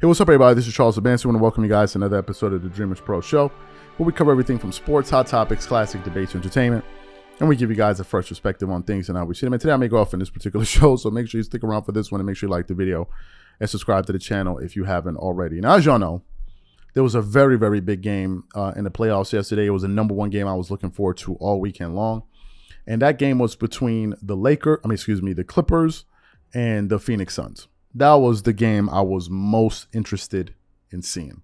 Hey, what's up, everybody? This is Charles Abansi. I want to welcome you guys to another episode of the Dreamerspro Show, where we cover everything from sports, hot topics, classic debates, entertainment, and we give you guys a fresh perspective on things and how we see them. And today I may go off in this particular show, so make sure you stick around for this one and make sure you like the video and subscribe to the channel if you haven't already. Now, as y'all know, there was a very, very big game in the playoffs yesterday. It was the #1 game I was looking forward to all weekend long, and that game was between the Clippers and the Phoenix Suns. That was the game I was most interested in seeing.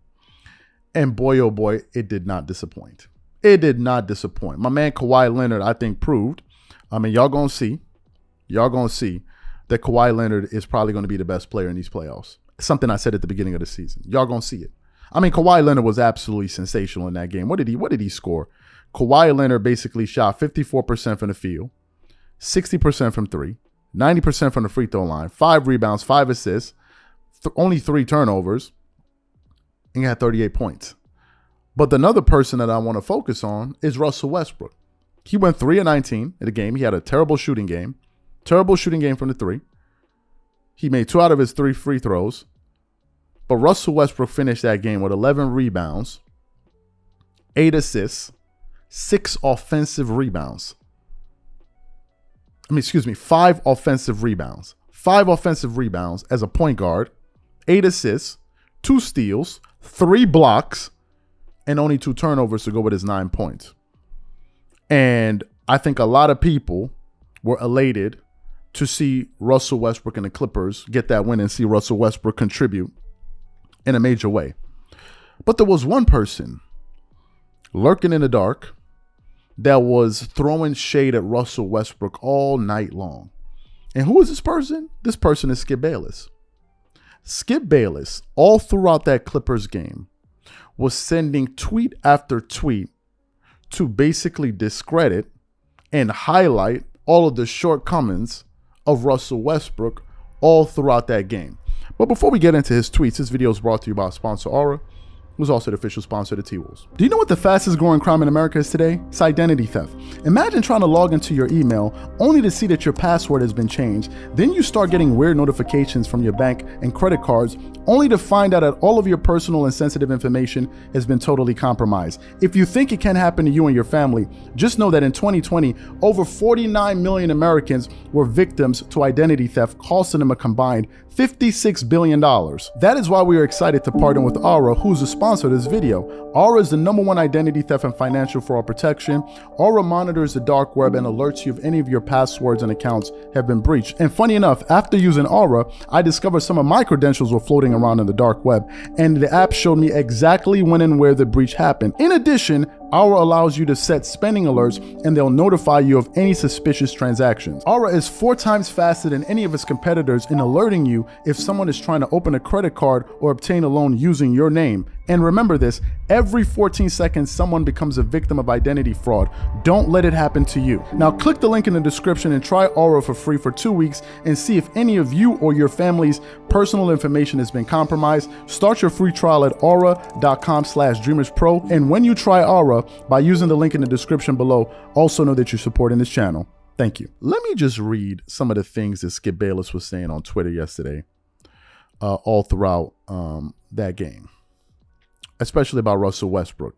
And boy, oh boy, it did not disappoint. It did not disappoint. My man Kawhi Leonard, I think, proved. Y'all going to see that Kawhi Leonard is probably going to be the best player in these playoffs. Something I said at the beginning of the season. Y'all going to see it. Kawhi Leonard was absolutely sensational in that game. What did he score? Kawhi Leonard basically shot 54% from the field, 60% from three, 90% from the free throw line, 5 rebounds, 5 assists, only 3 turnovers, and he had 38 points. But another person that I want to focus on is Russell Westbrook. He went 3 of 19 in the game. He had a terrible shooting game from the three. He made 2 out of his 3 free throws. But Russell Westbrook finished that game with 11 rebounds, 8 assists, 5 offensive rebounds. 5 offensive rebounds. 5 offensive rebounds as a point guard, 8 assists, 2 steals, 3 blocks, and only 2 turnovers to go with his 9 points. And I think a lot of people were elated to see Russell Westbrook and the Clippers get that win and see Russell Westbrook contribute in a major way. But there was one person lurking in the dark that was throwing shade at Russell Westbrook all night long. And who is this person? This person is Skip Bayless. Skip Bayless, all throughout that Clippers game, was sending tweet after tweet to basically discredit and highlight all of the shortcomings of Russell Westbrook all throughout that game. But before we get into his tweets, this video is brought to you by our sponsor, Aura, who's also the official sponsor of the T-Wolves. Do you know what the fastest growing crime in America is today? It's identity theft. Imagine trying to log into your email only to see that your password has been changed. Then you start getting weird notifications from your bank and credit cards only to find out that all of your personal and sensitive information has been totally compromised. If you think it can happen to you and your family, just know that in 2020, over 49 million Americans were victims to identity theft, costing them a combined $56 billion. That is why we are excited to partner with Aura, who's the sponsor of this video. Aura is the #1 identity theft and financial fraud protection. Aura monitors the dark web and alerts you if any of your passwords and accounts have been breached. And funny enough, after using Aura, I discovered some of my credentials were floating around in the dark web, and the app showed me exactly when and where the breach happened. In addition, Aura allows you to set spending alerts, and they'll notify you of any suspicious transactions. Aura is 4 times faster than any of its competitors in alerting you if someone is trying to open a credit card or obtain a loan using your name. And remember this, every 14 seconds, someone becomes a victim of identity fraud. Don't let it happen to you. Now click the link in the description and try Aura for free for 2 weeks and see if any of you or your family's personal information has been compromised. Start your free trial at aura.com/dreamerspro. And when you try Aura, by using the link in the description below, also know that you're supporting this channel. Thank you. Let me just read some of the things that Skip Bayless was saying on Twitter yesterday, all throughout that game, especially about Russell Westbrook.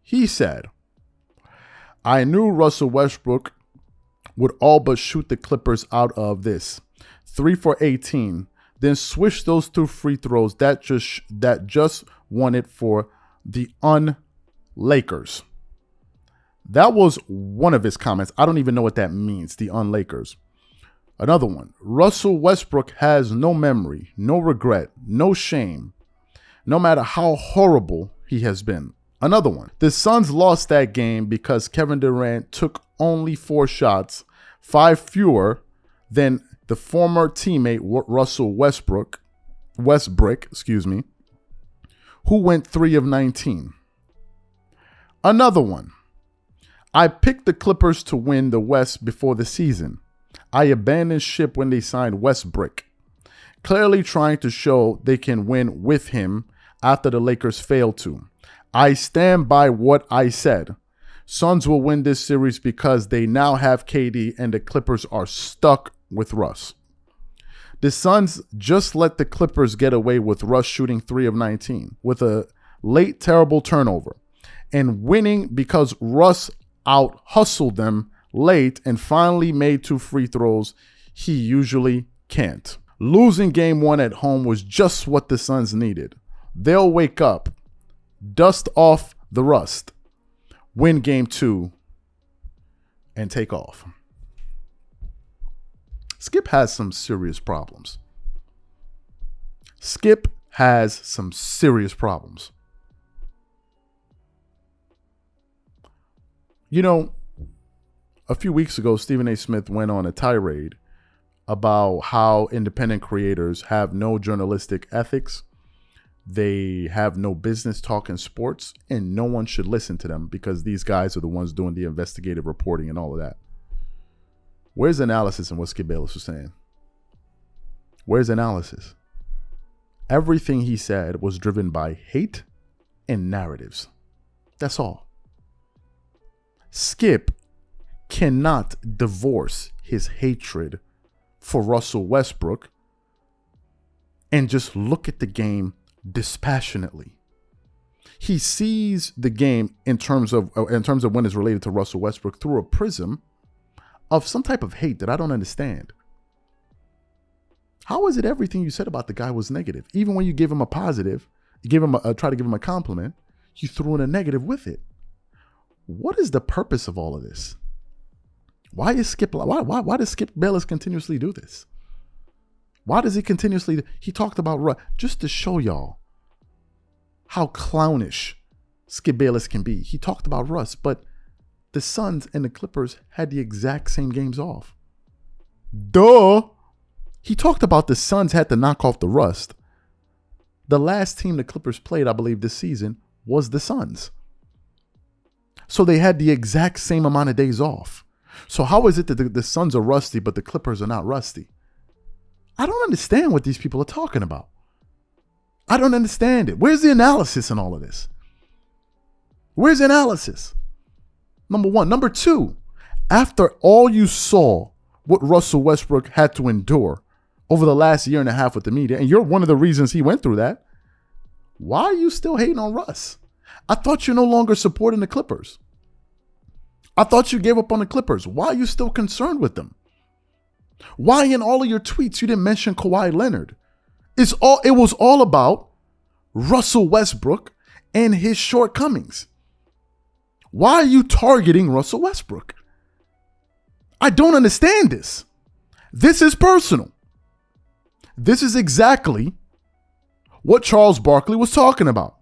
He said, "I knew Russell Westbrook would all but shoot the Clippers out of this. 3 for 18, then swish those 2 free throws that just won it for the Lakers." That was one of his comments. I don't even know what that means, the Lakers. Another one, Russell Westbrook has no memory, no regret, no shame, no matter how horrible he has been. Another one, the Suns lost that game because Kevin Durant took only 4 shots, 5 fewer than the former teammate Russell Westbrook, who went 3 of 19. Another one, I picked the Clippers to win the West before the season. I abandoned ship when they signed Westbrook, clearly trying to show they can win with him after the Lakers failed to. I stand by what I said. Suns will win this series because they now have KD and the Clippers are stuck with Russ. The Suns just let the Clippers get away with Russ shooting 3 of 19 with a late terrible turnover and winning because Russ out-hustled them late and finally made 2 free throws he usually can't. Losing game 1 at home was just what the Suns needed. They'll wake up, dust off the rust, win game 2, and take off. Skip has some serious problems. Skip has some serious problems. You know, a few weeks ago, Stephen A. Smith went on a tirade about how independent creators have no journalistic ethics. They have no business talking sports, and no one should listen to them because these guys are the ones doing the investigative reporting and all of that. Where's analysis in what Skip Bayless was saying? Where's analysis? Everything he said was driven by hate and narratives. That's all. Skip cannot divorce his hatred for Russell Westbrook and just look at the game dispassionately. He sees the game in terms of when it's related to Russell Westbrook through a prism of some type of hate that I don't understand. How is it everything you said about the guy was negative? Even when you give him a positive, you try to give him a compliment, you threw in a negative with it. What is the purpose of all of this? Why does Skip Bayless continuously do this? Why does he continuously? He talked about just to show y'all how clownish Skip Bayless can be. He talked about Russ, but the Suns and the Clippers had the exact same games off. Duh. He talked about the Suns had to knock off the rust. The last team the Clippers played, I believe, this season was the Suns. So they had the exact same amount of days off. So how is it that the Suns are rusty, but the Clippers are not rusty? I don't understand what these people are talking about. I don't understand it. Where's the analysis in all of this? Where's the analysis? Number one. Number two, after all you saw what Russell Westbrook had to endure over the last year and a half with the media, and you're one of the reasons he went through that, why are you still hating on Russ? I thought you're no longer supporting the Clippers. I thought you gave up on the Clippers. Why are you still concerned with them? Why in all of your tweets you didn't mention Kawhi Leonard? It was all about Russell Westbrook and his shortcomings. Why are you targeting Russell Westbrook? I don't understand this. This is personal. This is exactly what Charles Barkley was talking about.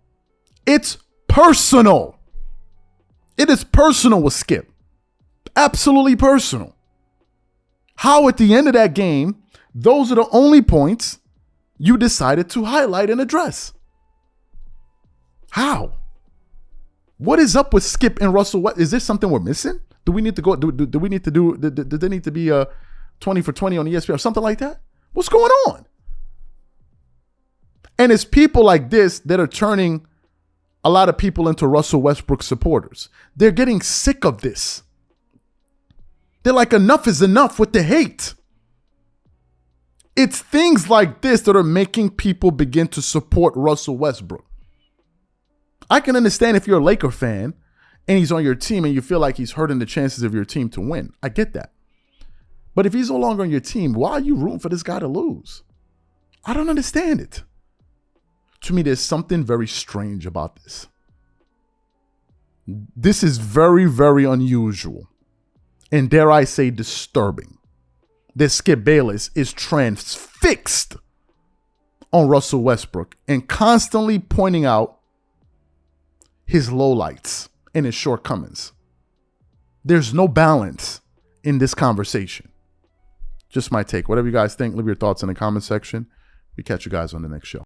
It's personal. It is personal with Skip. Absolutely personal. How at the end of that game, those are the only points you decided to highlight and address. How? What is up with Skip and Russell? What is this something we're missing? Do we need to go? Do we need to do? Do there need to be a 20 for 20 on ESPN or something like that? What's going on? And it's people like this that are turning a lot of people into Russell Westbrook supporters. They're getting sick of this. They're like, enough is enough with the hate. It's things like this that are making people begin to support Russell Westbrook. I can understand if you're a Laker fan and he's on your team and you feel like he's hurting the chances of your team to win. I get that. But if he's no longer on your team, why are you rooting for this guy to lose? I don't understand it. To me, there's something very strange about this. This is very, very unusual. And dare I say disturbing. That Skip Bayless is transfixed on Russell Westbrook and constantly pointing out his lowlights and his shortcomings. There's no balance in this conversation. Just my take. Whatever you guys think, leave your thoughts in the comment section. We catch you guys on the next show.